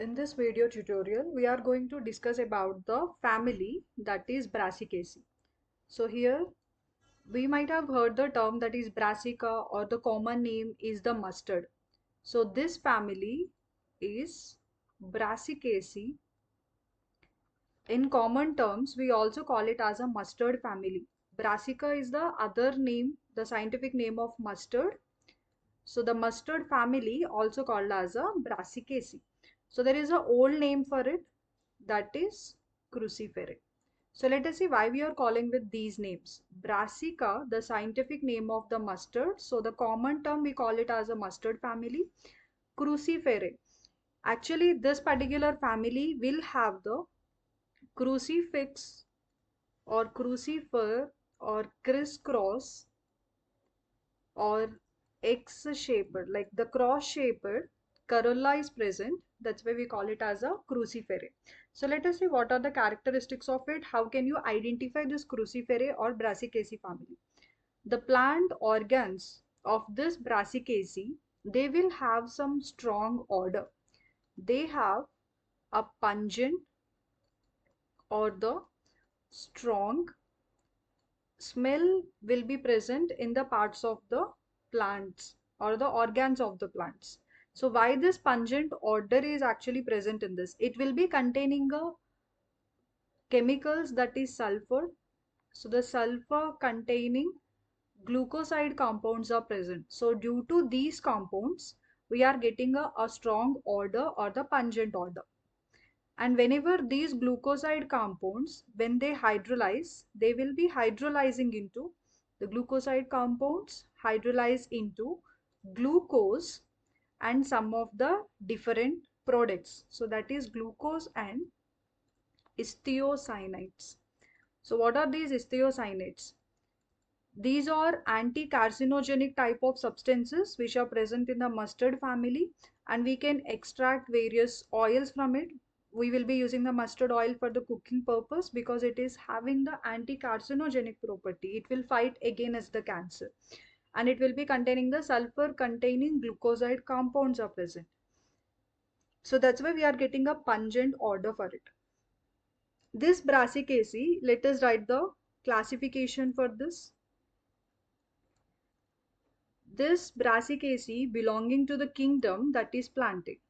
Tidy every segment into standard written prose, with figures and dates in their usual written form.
In this video tutorial, we are going to discuss about the family that is Brassicaceae. So here we might have heard the term that is Brassica, or the common name is the mustard. So this family is Brassicaceae. In common terms, we also call it as a mustard family. Brassica is the other name, the scientific name of mustard. So the mustard family also called as a Brassicaceae. So there is a old name for it, that is Cruciferae. So let us see why we are calling with these names. Brassica, the scientific name of the mustard. So the common term we call it as a mustard family. Cruciferae. Actually, this particular family will have the crucifix or crucifer or crisscross or X-shaped, like the cross-shaped corolla is present. That's why we call it as a cruciferae. So let us see what are the characteristics of it. How can you identify this cruciferae or Brassicaceae family? The plant organs of this Brassicaceae, they will have some strong odor. They have a pungent or the strong smell will be present in the parts of the plants or the organs of the plants. So why this pungent odor is actually present in this? It will be containing a chemicals that is sulfur. So the sulfur containing glucoside compounds are present. So due to these compounds, we are getting a strong odor or the pungent odor. And whenever these glucoside compounds, when they hydrolyze, they will be hydrolyzing into the glucoside compounds, hydrolyze into glucose and some of the different products. So that is glucose and isocyanates. So what are these isocyanates? These are anti-carcinogenic type of substances which are present in the mustard family, and we can extract various oils from it. We will be using the mustard oil for the cooking purpose because it is having the anti-carcinogenic property. It will fight against the cancer, and it will be containing the sulfur containing glucoside compounds are present. So that's why we are getting a pungent odor for it. This Brassicaceae, let us write the classification for this. This Brassicaceae belonging to the kingdom that is planting.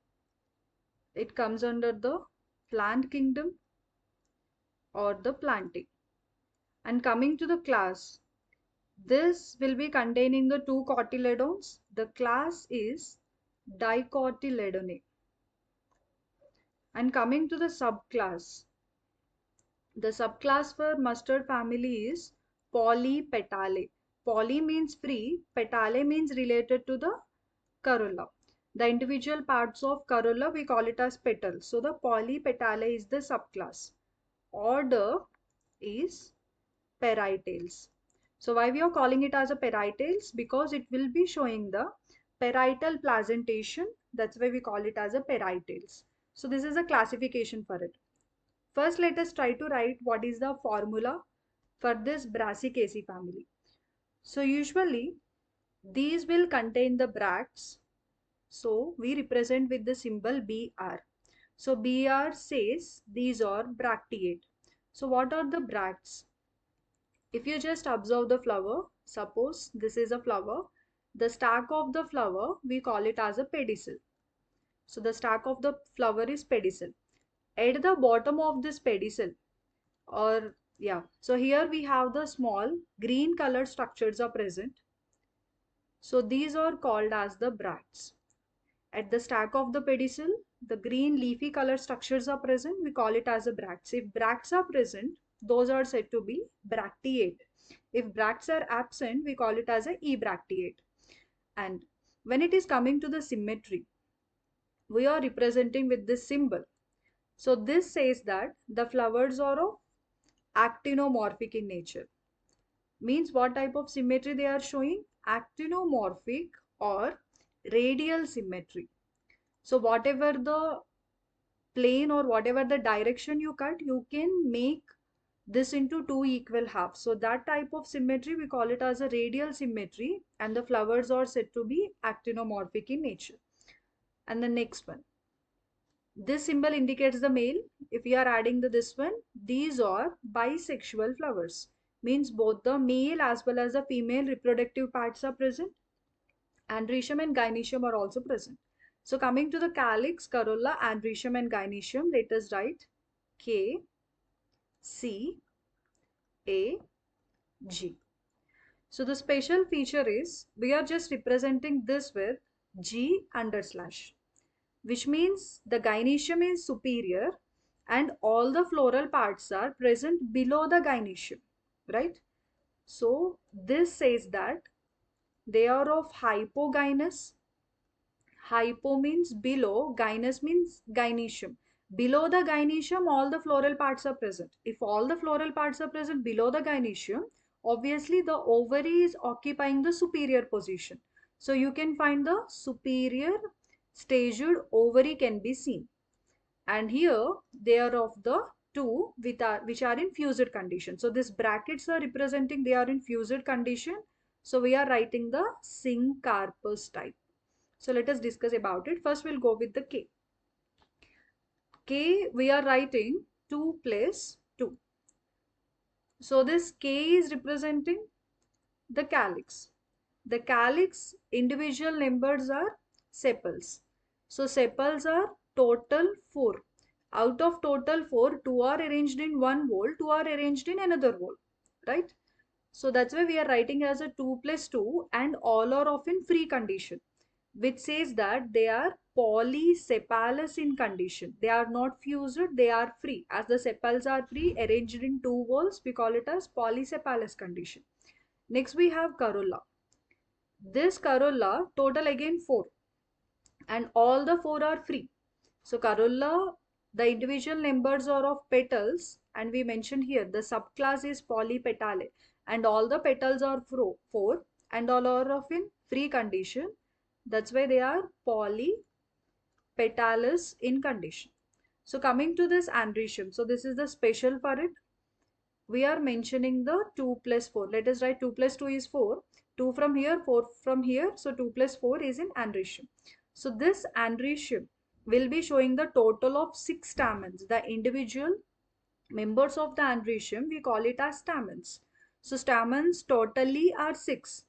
It comes under the plant kingdom or the planting. And coming to the class, this will be containing the two cotyledons. The class is Dicotyledone. And coming to the subclass, the subclass for mustard family is Polypetalae. Poly means free, petale means related to the corolla. The individual parts of corolla we call it as petals. So the Polypetalae is the subclass. Order is Perietales. So why we are calling it as a Perietales? Because it will be showing the parietal placentation. That's why we call it as a Perietales. So this is a classification for it. First, let us try to write what is the formula for this Brassicaceae family. So usually these will contain the bracts. So we represent with the symbol Br. So Br says these are bracteate. So what are the bracts? If you just observe the flower, suppose this is a flower, the stalk of the flower we call it as a pedicel. So the stalk of the flower is pedicel. At the bottom of this pedicel, or yeah, so here we have the small green colored structures are present. So these are called as the bracts. At the stack of the pedicel, the green leafy color structures are present. We call it as a bracts. If bracts are present, those are said to be bracteate. If bracts are absent, we call it as a ebracteate. And when it is coming to the symmetry, we are representing with this symbol. So this says that the flowers are of actinomorphic in nature. Means what type of symmetry they are showing? Actinomorphic or radial symmetry. So whatever the plane or whatever the direction you cut, you can make this into two equal halves. So that type of symmetry we call it as a radial symmetry, and the flowers are said to be actinomorphic in nature. And the next one, This symbol indicates the male. If we are adding this one, these are bisexual flowers. Means both the male as well as the female reproductive parts are present. Androecium and gynoecium are also present. So coming to the calyx, corolla, androecium and gynoecium, let us write K, C, A, G. So the special feature is we are just representing this with G underslash, which means the gynoecium is superior and all the floral parts are present below the gynoecium, right? So this says that they are of hypogynous. Hypo means below, gynous means gynoecium. Below the gynoecium, all the floral parts are present. If all the floral parts are present below the gynoecium, obviously the ovary is occupying the superior position. So you can find the superior staged ovary can be seen. And here they are of the two which are in fused condition. So these brackets are representing they are in fused condition. So we are writing the syncarpous type. So let us discuss about it. First, we'll go with the K. K, we are writing 2 plus 2. So this K is representing the calyx. The calyx individual members are sepals. So sepals are total 4. Out of total 4, 2 are arranged in one whole, 2 are arranged in another whole. Right? So that's why we are writing as a 2 plus 2 and all are of in free condition, which says that they are polysepalous in condition. They are not fused, they are free. As the sepals are free, arranged in two wholes, we call it as polysepalous condition. Next we have corolla. This corolla, total again 4 and all the 4 are free. So corolla, the individual members are of petals and we mentioned here the subclass is polypetale and all the petals are 4 and all are of in free condition. That's why they are polypetalous in condition. So coming to this androecium, so this is the special for it. We are mentioning the 2 plus 4. Let us write 2 plus 2 is 4. 2 from here, 4 from here. So 2 plus 4 is in androecium. So this androecium will be showing the total of 6 stamens. The individual members of the androecium, we call it as stamens. So stamens totally are 6.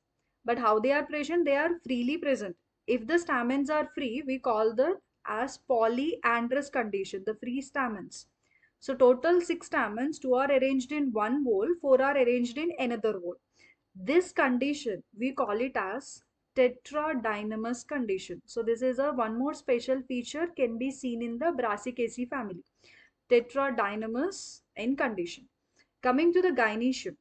But how they are present? They are freely present. If the stamens are free, we call that as polyandrous condition, the free stamens. So total 6 stamens, 2 are arranged in one whole, 4 are arranged in another whole. This condition, we call it as tetradynamous condition. So this is a one more special feature can be seen in the Brassicaceae family. Tetradynamous in condition. Coming to the gynoecium,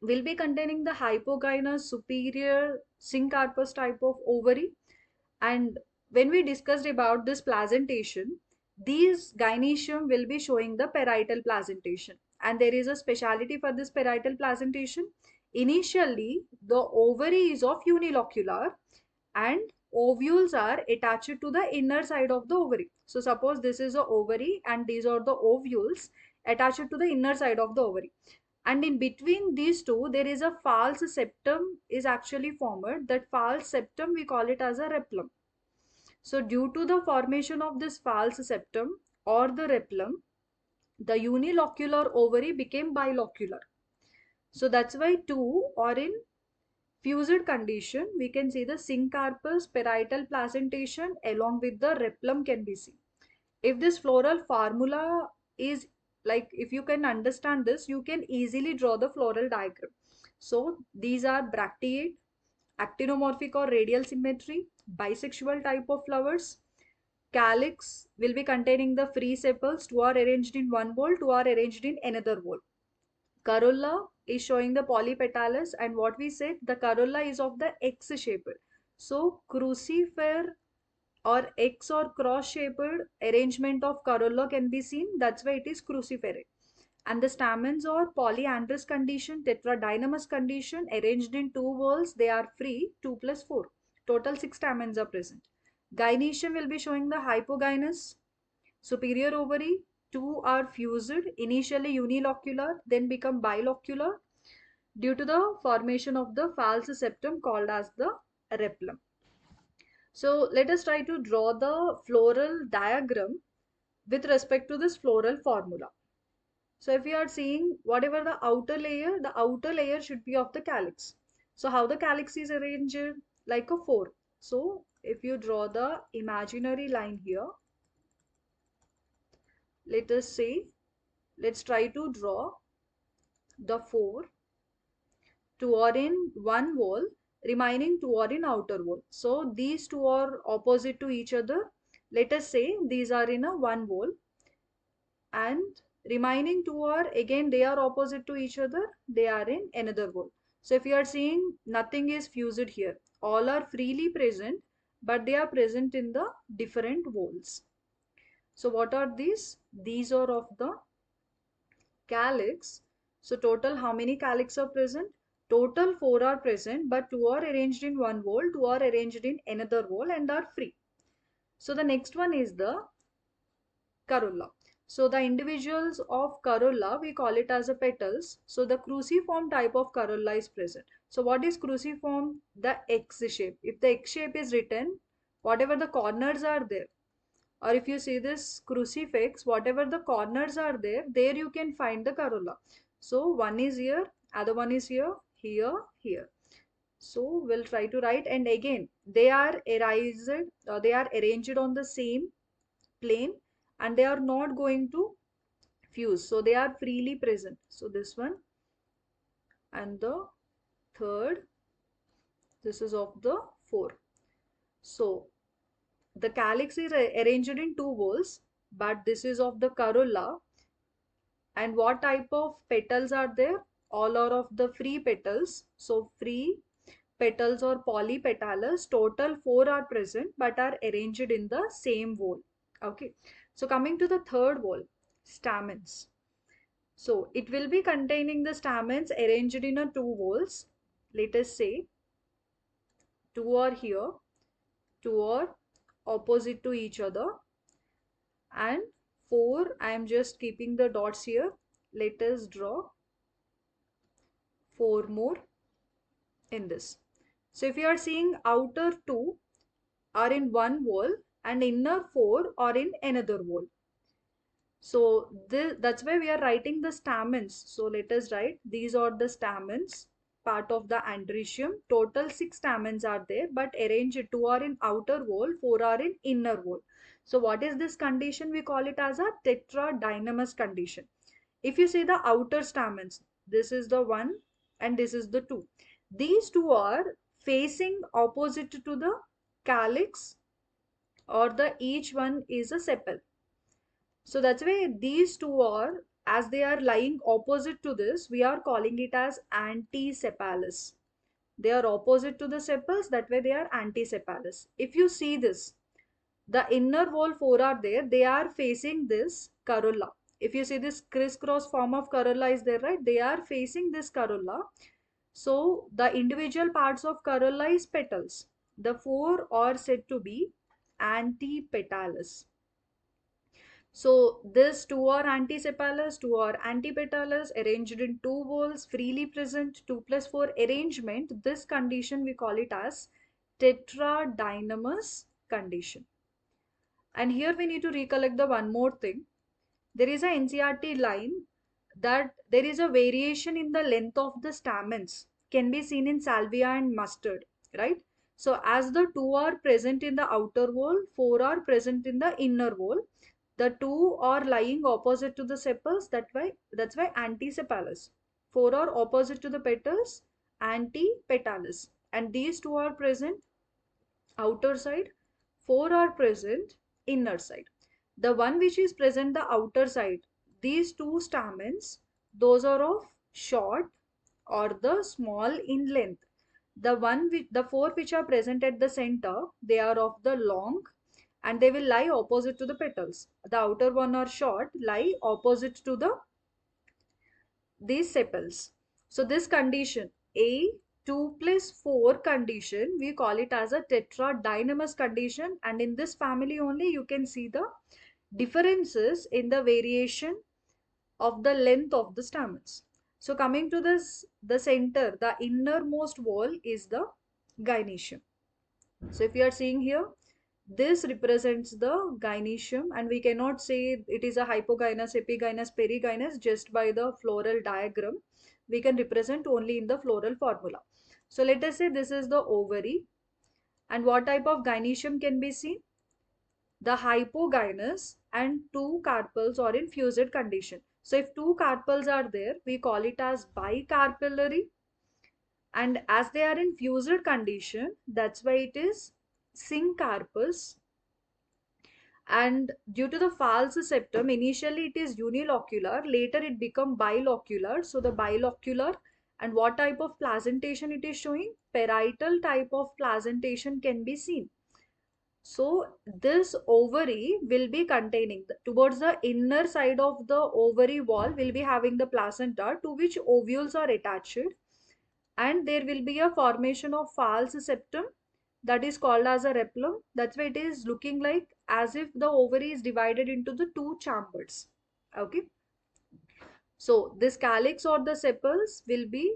will be containing the hypogynous superior syncarpous type of ovary. And when we discussed about this placentation, these gynoecium will be showing the parietal placentation. And there is a speciality for this parietal placentation. Initially, the ovary is of unilocular and ovules are attached to the inner side of the ovary. So suppose this is a ovary and these are the ovules attached to the inner side of the ovary. And in between these two, there is a false septum is actually formed. That false septum, we call it as a rhiplum. So due to the formation of this false septum or the rhiplum, the unilocular ovary became bilocular. So that's why two are in fused condition. We can see the syncarpous parietal placentation along with the rhiplum can be seen. If this floral formula is like, if you can understand this, you can easily draw the floral diagram. So these are bracteate, actinomorphic or radial symmetry, bisexual type of flowers. Calyx will be containing the free sepals, 2 are arranged in one whole, 2 are arranged in another whole. Corolla is showing the polypetalous, and what we said, the corolla is of the X shaped. So crucifer or X or cross shaped arrangement of corolla can be seen. That's why it is cruciferate. And the stamens are polyandrous condition, tetradynamous condition, arranged in two whorls. They are free, 2 plus 4. Total 6 stamens are present. Gynoecium will be showing the hypogynous, superior ovary. 2 are fused, initially unilocular, then become bilocular due to the formation of the false septum called as the rhiplum. So let us try to draw the floral diagram with respect to this floral formula. So if we are seeing whatever the outer layer should be of the calyx. So how the calyx is arranged? Like a 4. So if you draw the imaginary line here, let us say, let's try to draw the 4. Two are in one wall, remaining two are in outer wall. So these two are opposite to each other. Let us say these are in a one wall, and remaining two are again, they are opposite to each other, they are in another wall. So if you are seeing, nothing is fused here, all are freely present, but they are present in the different walls. So what are these are of the calyx. So total how many calyx are present? Total 4 are present, but 2 are arranged in one wall, 2 are arranged in another wall and are free. So the next one is the corolla. So the individuals of corolla, we call it as a petals. So the cruciform type of corolla is present. So what is cruciform? The X shape. If the X shape is written, whatever the corners are there, or if you see this crucifix, whatever the corners are there, there you can find the corolla. So one is here, other one is here, here, here. So we'll try to write, and again they are erased, they are arranged on the same plane, and they are not going to fuse, so they are freely present. So this one and the third, this is of the 4. So the calyx is arranged in two walls, but this is of the corolla. And what type of petals are there? All are of the free petals. So free petals or polypetalous, total 4 are present but are arranged in the same wall. Okay, so coming to the third wall, stamens. So it will be containing the stamens arranged in a two walls. Let us say two are here, two are opposite to each other, and 4, I am just keeping the dots here. Let us draw 4 more in this. So if you are seeing, outer 2 are in one wall and inner 4 are in another wall. So that's why we are writing the stamens. So let us write, these are the stamens, part of the androecium. Total 6 stamens are there, but arranged 2 are in outer wall, 4 are in inner wall. So what is this condition? We call it as a tetradynamous condition. If you see the outer stamens, this is the 1 and this is the 2. These two are facing opposite to the calyx, or the each one is a sepal. So that's why these two are, as they are lying opposite to this, we are calling it as antisepalous. They are opposite to the sepals, that way they are antisepalous. If you see this, the inner wall 4 are there, they are facing this corolla. If you see this crisscross form of corolla is there, right? They are facing this corolla. So the individual parts of corolla is petals. The 4 are said to be antipetalous. So this two are antisepalous, two are antipetalous, arranged in two walls, freely present, 2 plus 4 arrangement. This condition we call it as tetradynamous condition. And here we need to recollect the one more thing. There is a NCERT line that there is a variation in the length of the stamens can be seen in salvia and mustard, right? So as the 2 are present in the outer wall, 4 are present in the inner wall. The 2 are lying opposite to the sepals, that's why antisepalous. 4 are opposite to the petals, antipetalous. And these 2 are present outer side, 4 are present inner side. The one which is present the outer side, these two stamens, those are of short or the small in length. The 4 which are present at the center, they are of the long, and they will lie opposite to the petals. The outer one are short, lie opposite to these sepals. So this condition, a 2 plus 4 condition, we call it as a tetradynamous condition, and in this family only you can see the differences in the variation of the length of the stamens. So coming to this, the center, the innermost wall is the gynoecium. So if you are seeing here, This represents the gynoecium, and we cannot say it is a hypogynous, epigynous, perigynous just by the floral diagram. We can represent only in the floral formula. So let us say this is the ovary, and what type of gynoecium can be seen? The hypogynous, and two carpels are in fused condition. So if two carpels are there, we call it as bicarpellary, and as they are in fused condition, that's why it is syncarpous. And due to the false septum, initially it is unilocular, later it become bilocular. So the bilocular, and what type of placentation it is showing? Parietal type of placentation can be seen. So this ovary will be containing towards the inner side of the ovary wall will be having the placenta, to which ovules are attached, and there will be a formation of false septum, that is called as a repulum. That's why it is looking like as if the ovary is divided into the two chambers. Okay, so this calyx or the sepals will be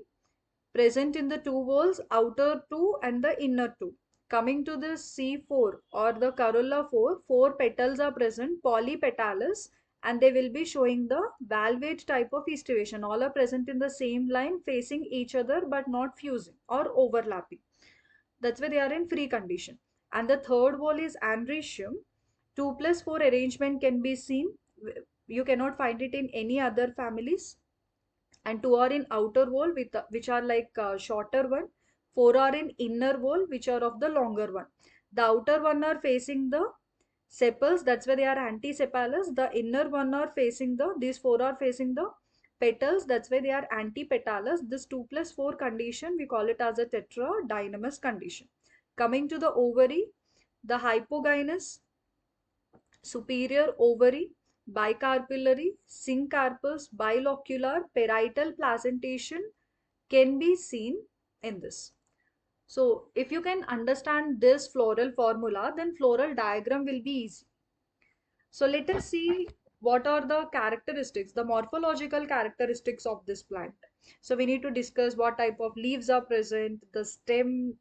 present in the two walls, outer two and the inner two. Coming to the C4 or the corolla 4, four petals are present, polypetalous, and they will be showing the valvate type of estivation. All are present in the same line facing each other but not fusing or overlapping. That's why they are in free condition. And the third wall is andrecium. 2 plus 4 arrangement can be seen. You cannot find it in any other families. And 2 are in outer wall with which are like shorter one. 4 are in inner wall which are of the longer one. The outer one are facing the sepals, that's why they are antisepalous. The inner one are facing the, these 4 are facing the petals, that's why they are antipetalous. This 2 plus 4 condition, we call it as a tetradynamous condition. Coming to the ovary, the hypogynous, superior ovary, bicarpellary, syncarpous, bilocular, parietal placentation can be seen in this. So if you can understand this floral formula, then floral diagram will be easy. So let us see what are the characteristics, the morphological characteristics of this plant. So we need to discuss what type of leaves are present, the stem,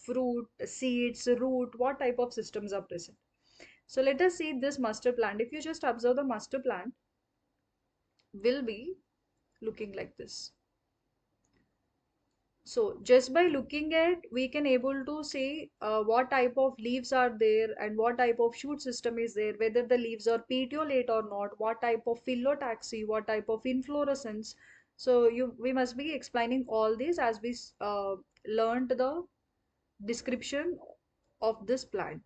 fruit, seeds, root, what type of systems are present. So let us see this mustard plant. If you just observe, the mustard plant will be looking like this. So just by looking at, we can able to say what type of leaves are there and what type of shoot system is there, whether the leaves are petiolate or not, what type of phyllotaxy, what type of inflorescence. So we must be explaining all this as we learned the description of this plant.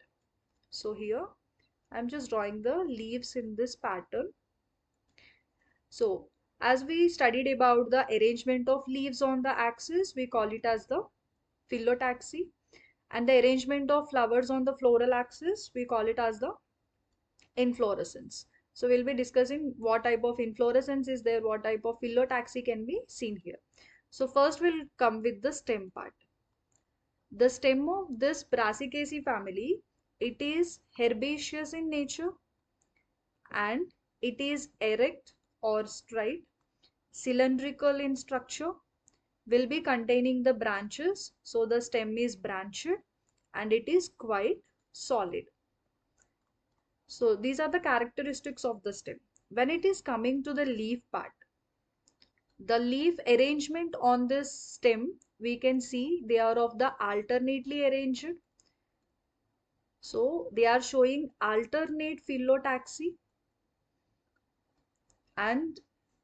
So here I'm just drawing the leaves in this pattern. So as we studied about the arrangement of leaves on the axis, we call it as the phyllotaxy, and the arrangement of flowers on the floral axis, we call it as the inflorescence. So we'll be discussing what type of inflorescence is there, what type of phyllotaxy can be seen here. So first we'll come with the stem part. The stem of this Brassicaceae family, it is herbaceous in nature, and it is erect or straight, cylindrical in structure, will be containing the branches. So the stem is branched and it is quite solid. So these are the characteristics of the stem. When it is coming to the leaf part, the leaf arrangement on this stem, we can see they are of the alternately arranged. So they are showing alternate phyllotaxy, and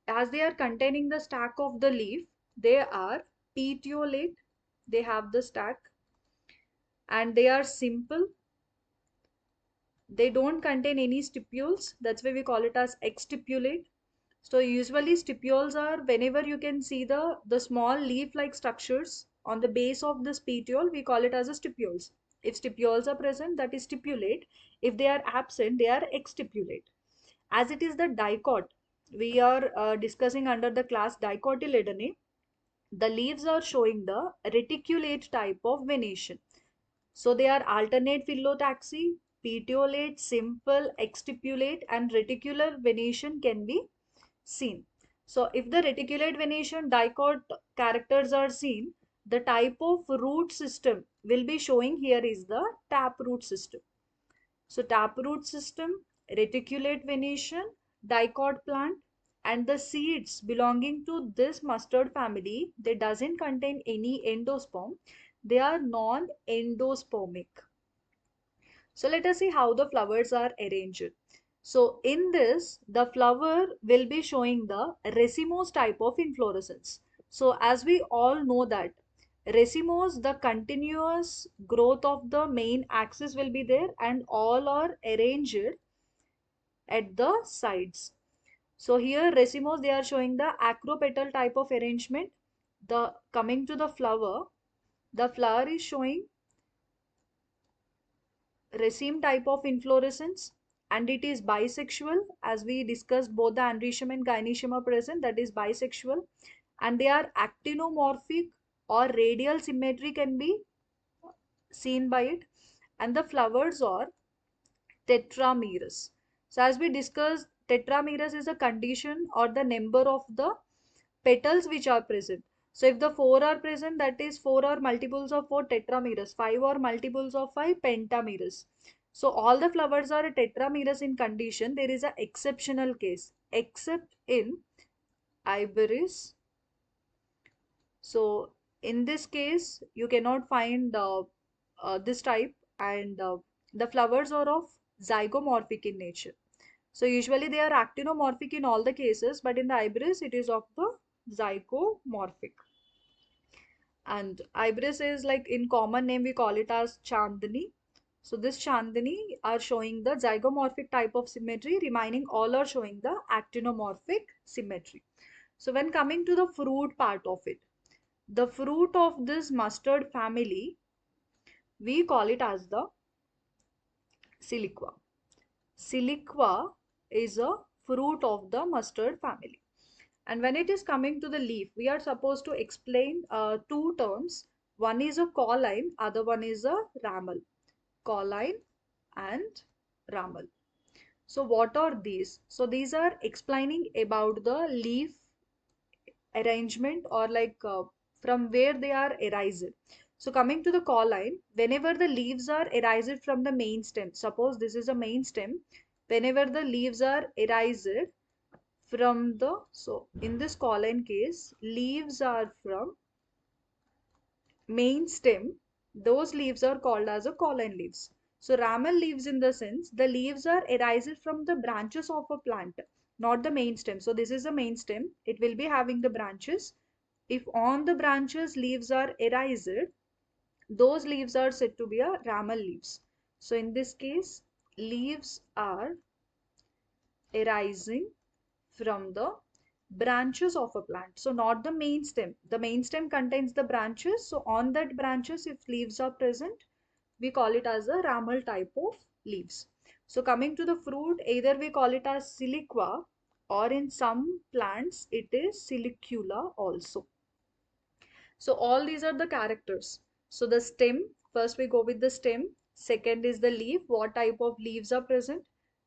as they are containing the stack of the leaf, they are petiolate, they have the stack, and they are simple. They don't contain any stipules, that's why we call it as exstipulate. So usually stipules are whenever you can see the small leaf like structures on the base of this petiole, we call it as a stipules. If stipules are present, that is stipulate. If they are absent, they are exstipulate. As it is the dicot, we are discussing under the class Dicotyledone, the leaves are showing the reticulate type of venation. So they are alternate phyllotaxy, petiolate, simple, exstipulate, and reticular venation can be seen. So if the reticulate venation dicot characters are seen, the type of root system will be showing here is the tap root system. So taproot system, reticulate venation, dicot plant, and the seeds belonging to this mustard family, they doesn't contain any endosperm. They are non-endospermic. So let us see how the flowers are arranged. So in this, the flower will be showing the racemose type of inflorescence. So as we all know that racemose, the continuous growth of the main axis will be there and all are arranged at the sides. So here racemose, they are showing the acropetal type of arrangement. The coming to the flower is showing raceme type of inflorescence and it is bisexual, as we discussed both the androecium and gynoecium are present, that is bisexual, and they are actinomorphic or radial symmetry can be seen by it, and the flowers are tetramerous. So as we discussed, tetramerous is a condition or the number of the petals which are present. So if the four are present, that is four or multiples of four tetramerous, five or multiples of five pentamerous. So all the flowers are tetramerous in condition. There is a exceptional case, except in iberis. So in this case, you cannot find this type, and the flowers are of zygomorphic in nature. So usually they are actinomorphic in all the cases, but in the iberis it is of the zygomorphic. And ibris is like in common name we call it as Chandani. So this Chandani are showing the zygomorphic type of symmetry, remaining all are showing the actinomorphic symmetry. So when coming to the fruit part of it, the fruit of this mustard family, we call it as the siliqua. Siliqua is a fruit of the mustard family. And when it is coming to the leaf, we are supposed to explain two terms. One is a colline, other one is a ramal. Colline and ramal. So what are these? So these are explaining about the leaf arrangement or like from where they are arised. So coming to the colline, whenever the leaves are arised from the main stem, suppose this is a main stem, whenever the leaves are arised from the, so in this colline case, leaves are from main stem, those leaves are called as a colline leaves. So ramal leaves in the sense the leaves are arised from the branches of a plant, not the main stem. So this is the main stem, it will be having the branches. If on the branches leaves are arised, those leaves are said to be a ramal leaves. So in this case, leaves are arising from the branches of a plant, so not the main stem. The main stem contains the branches, so on that branches if leaves are present, we call it as a ramal type of leaves. So coming to the fruit, either we call it as siliqua or in some plants it is silicula also. So all these are the characters. So the stem, first we go with the stem. Second is the leaf, what type of leaves are present.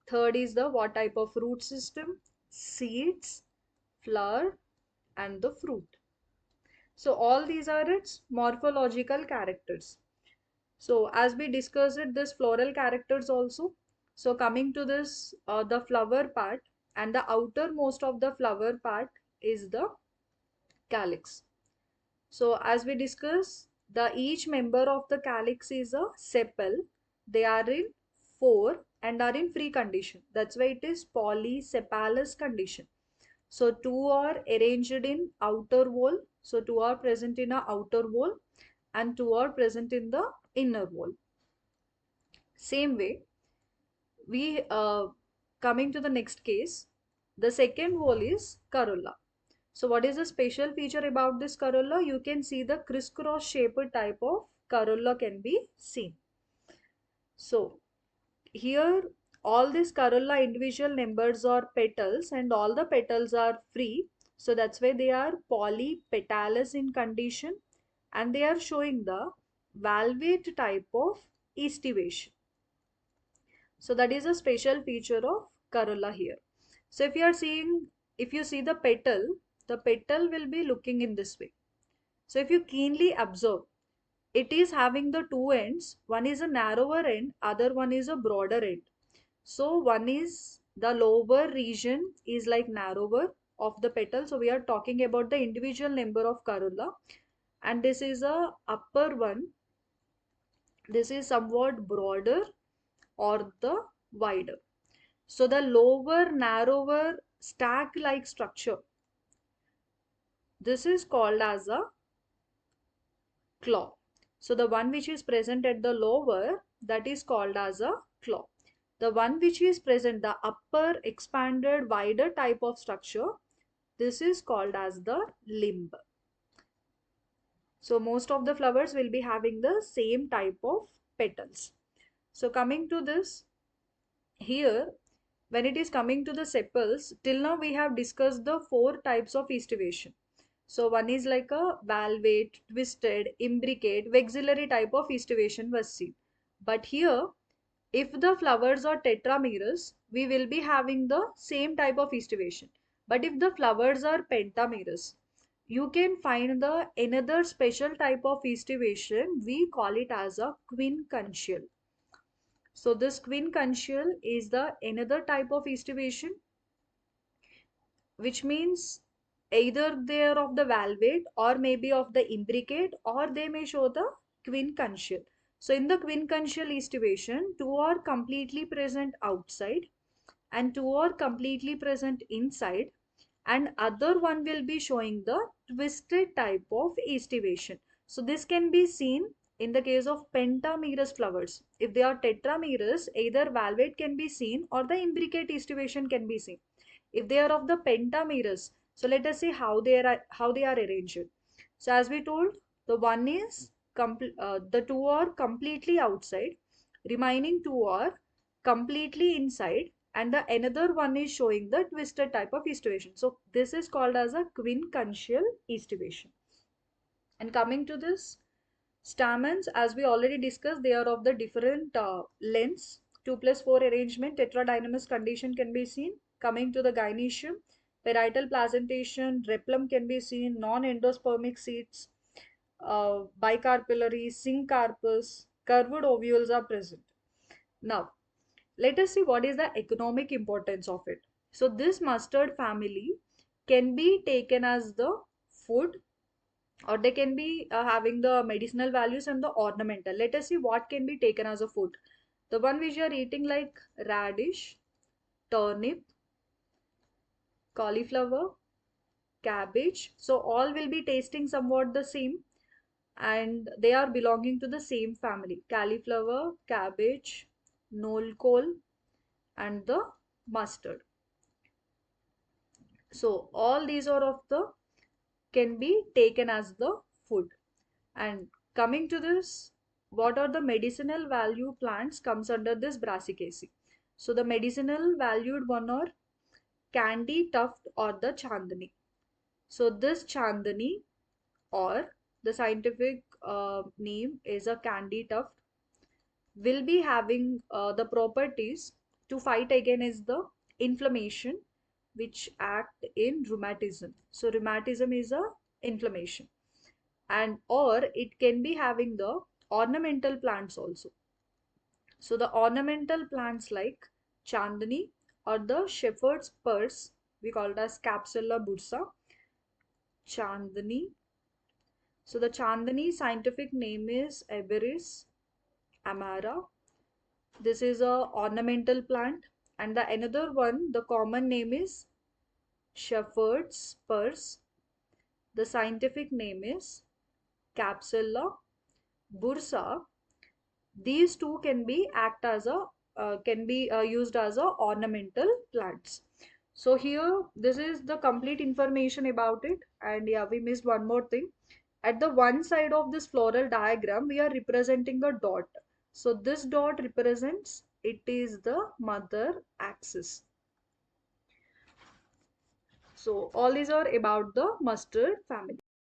Third is the what type of root system, seeds, flower, and the fruit. So all these are its morphological characters. So as we discussed it, this floral characters also. So coming to this, the flower part, and the outermost of the flower part is the calyx. So as we discuss, the each member of the calyx is a sepal. They are in four and are in free condition. That's why it is polysepalous condition. So two are arranged in outer wall. So two are present in a outer wall and two are present in the inner wall. Same way, we coming to the next case, the second wall is corolla. So what is the special feature about this corolla? You can see the crisscross shaped type of corolla can be seen. So here all these corolla individual members are petals and all the petals are free. So that's why they are polypetalous in condition and they are showing the valvate type of estivation. So that is a special feature of corolla here. So if you are seeing, if you see the petal will be looking in this way. So if you keenly observe, it is having the two ends. One is a narrower end, other one is a broader end. So one is the lower region is like narrower of the petal. So we are talking about the individual number of corolla, and this is a upper one. This is somewhat broader or the wider. So the lower, narrower, stack-like structure, this is called as a claw. So the one which is present at the lower, that is called as a claw. The one which is present, the upper, expanded, wider type of structure, this is called as the limb. So most of the flowers will be having the same type of petals. So coming to this, here, when it is coming to the sepals, till now we have discussed the four types of estivation. So one is like a valvate, twisted, imbricate, vexillary type of estivation was seen. But here, if the flowers are tetramerous, we will be having the same type of estivation. But if the flowers are pentamerous, you can find the another special type of estivation. We call it as a quincuntial. So this quincuntial is the another type of estivation, which means either they are of the valvate or maybe of the imbricate, or they may show the quincuntial. So in the quincuntial estivation, two are completely present outside and two are completely present inside, and other one will be showing the twisted type of estivation. So this can be seen in the case of pentamerous flowers. If they are tetramerous, either valvate can be seen or the imbricate estivation can be seen. If they are of the pentamerous, so let us see how they are arranged. So as we told, the one is the two are completely outside, remaining two are completely inside, and the another one is showing the twisted type of estivation. So this is called as a quincuntial estivation. And coming to this, stamens, as we already discussed, they are of the different lengths. 2 plus 4 arrangement, tetradynamous condition can be seen. Coming to the gynoecium, parietal placentation, rhiplum can be seen, non-endospermic seeds, bicarpillary, syncarpous, curved ovules are present. Now, let us see what is the economic importance of it. So this mustard family can be taken as the food, or they can be having the medicinal values and the ornamental. Let us see what can be taken as a food. The one which you are eating, like radish, turnip, cauliflower, cabbage, so all will be tasting somewhat the same, and they are belonging to the same family: cauliflower, cabbage, nolcole, and the mustard. So all these are of the can be taken as the food. And coming to this, what are the medicinal value plants comes under this Brassicaceae? So the medicinal valued one are candy tuft or the chandani. So this chandani, or the scientific name is a candy tuft, will be having the properties to fight against the inflammation which act in rheumatism. So rheumatism is a inflammation, and or it can be having the ornamental plants also. So the ornamental plants like chandani or the shepherd's purse, we call it as Capsula bursa, chandani. So the chandani scientific name is Eberis amara. This is a ornamental plant, and the another one, the common name is shepherd's purse. The scientific name is Capsula bursa. These two can be act as a can be used as a ornamental plants. So here this is the complete information about it. And yeah, we missed one more thing. At the one side of this floral diagram, we are representing the dot. So this dot represents, it is the mother axis. So all these are about the mustard family.